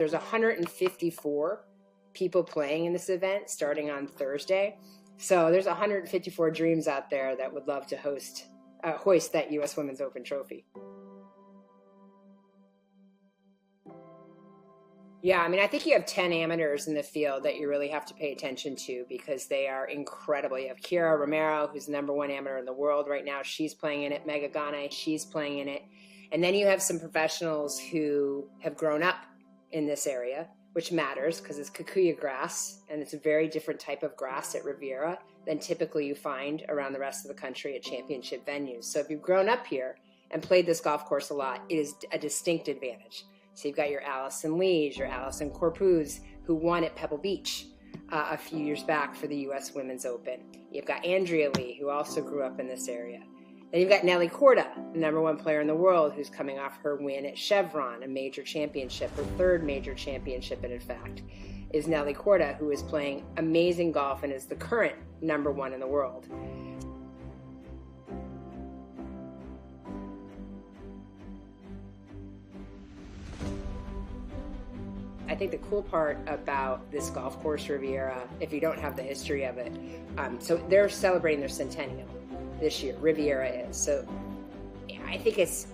There's 154 people playing in this event starting on Thursday. So there's 154 dreams out there that would love to hoist that U.S. Women's Open trophy. Yeah, I mean, I think you have 10 amateurs in the field that you really have to pay attention to because they are incredible. You have Kira Romero, who's the #1 amateur in the world right now. She's playing in it. Mega Gane, she's playing in it. And then you have some professionals who have grown up in this area, which matters because it's kikuyu grass, and it's a very different type of grass at Riviera than typically you find around the rest of the country at championship venues. So if you've grown up here and played this golf course a lot, it is a distinct advantage. So you've got your Allison Lees, your Allison Corpuz, who won at Pebble Beach a few years back for the U.S. Women's Open. You've got Andrea Lee, who also grew up in this area. Then you've got Nelly Korda, the #1 player in the world, who's coming off her win at Chevron, a major championship, her third major championship, and in fact, is Nelly Korda, who is playing amazing golf and is the current #1 in the world. I think the cool part about this golf course, Riviera, if you don't have the history of it, so they're celebrating their centennial this year, Riviera is. So I think it's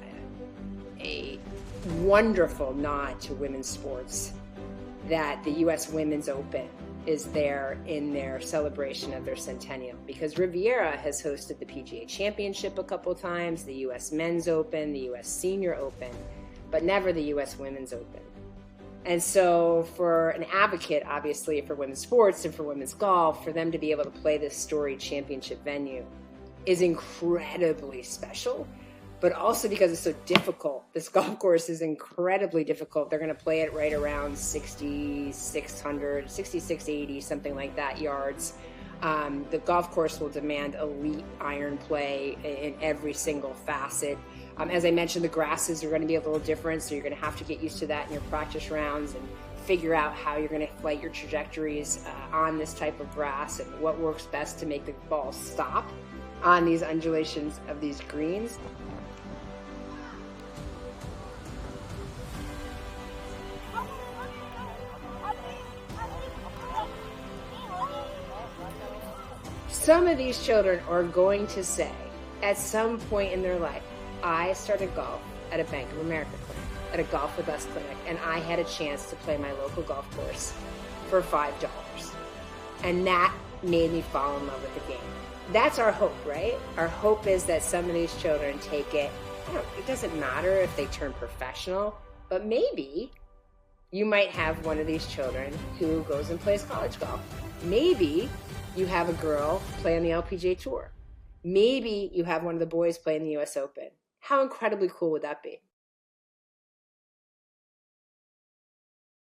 a wonderful nod to women's sports that the U.S. Women's Open is there in their celebration of their centennial, because Riviera has hosted the PGA Championship a couple times, the U.S. Men's Open, the U.S. Senior Open, but never the U.S. Women's Open. And so for an advocate, obviously, for women's sports and for women's golf, for them to be able to play this storied championship venue is incredibly special, but also because it's so difficult. This golf course is incredibly difficult. They're going to play it right around 6,600, 6,680, something like that yards. The golf course will demand elite iron play in every single facet. As I mentioned, the grasses are going to be a little different, so you're going to have to get used to that in your practice rounds and figure out how you're going to flight your trajectories on this type of grass and what works best to make the ball stop on these undulations of these greens. Some of these children are going to say, at some point in their life, I started golf at a Bank of America clinic, at a Golf With Us clinic, and I had a chance to play my local golf course for $5. And that made me fall in love with the game. That's our hope, right? Our hope is that some of these children take it. It doesn't matter if they turn professional, but maybe you might have one of these children who goes and plays college golf. Maybe you have a girl play on the LPGA Tour. Maybe you have one of the boys play in the U.S. Open. How incredibly cool would that be?